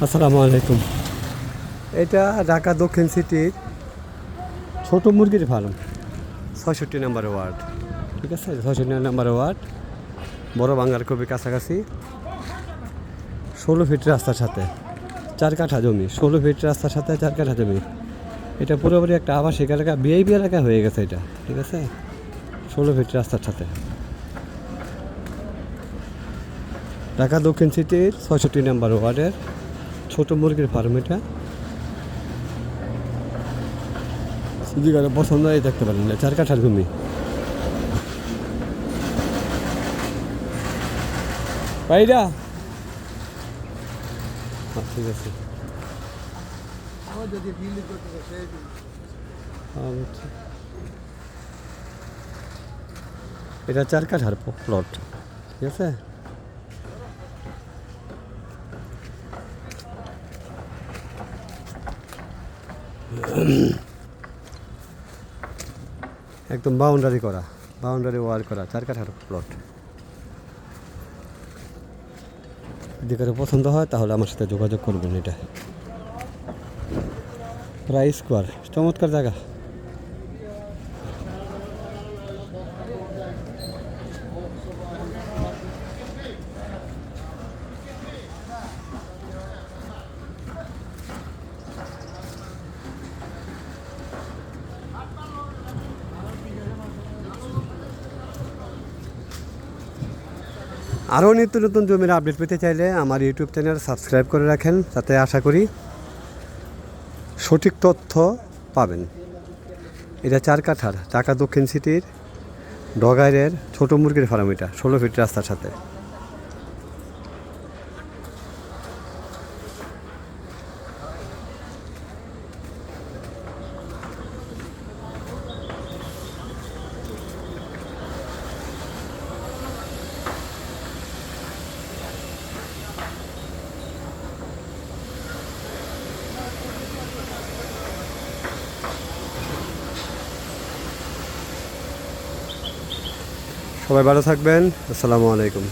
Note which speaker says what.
Speaker 1: আসসালামু আলাইকুম। এটা ঢাকা দক্ষিণ সিটির ছোট মুরগির ফার্ম, ৬৬ নম্বর ওয়ার্ড। ঠিক আছে, ৬৬ নম্বর ওয়ার্ড, বড় বাংলার খুবই কাছাকাছি। ১৬ ফিট রাস্তার সাথে ৪ কাঠা জমি, ১৬ ফিট রাস্তার সাথে ৪ কাঠা জমি। এটা পুরোপুরি একটা আবাসিক এলাকা, বিআইপি এলাকা হয়ে গেছে এটা। ঠিক আছে, ১৬ ফিট রাস্তার সাথে ঢাকা দক্ষিণ সিটির ৬৬ নম্বর ওয়ার্ডের ছোট মুরগির ফার্ম। এটা যদি কারো পছন্দ হয় দেখতে পারেন, ৪ কাঠার জমি। ভাইরা ঠিক আছে, এটা ৪ কাঠার প্লট। ঠিক আছে, একদম বাউন্ডারি করা, বাউন্ডারি ওয়াল করা 4 কাঠার প্লট। যদি কারো পছন্দ হয় তাহলে আমার সাথে যোগাযোগ করবেন। এটা প্রায় স্কোয়ার, চমৎকার জায়গা। আরও নিত্য নতুন জমির আপডেট পেতে চাইলে আমার ইউটিউব চ্যানেল সাবস্ক্রাইব করে রাখেন, তাতে আশা করি সঠিক তথ্য পাবেন। এটা 4 কাঠার ঢাকা দক্ষিণ সিটির ডগাইরের ছোটো মুরগির ফার্ম। এটা 16 ফিট রাস্তার সাথে। সবাই ভালো থাকবেন। আসসালামু আলাইকুম।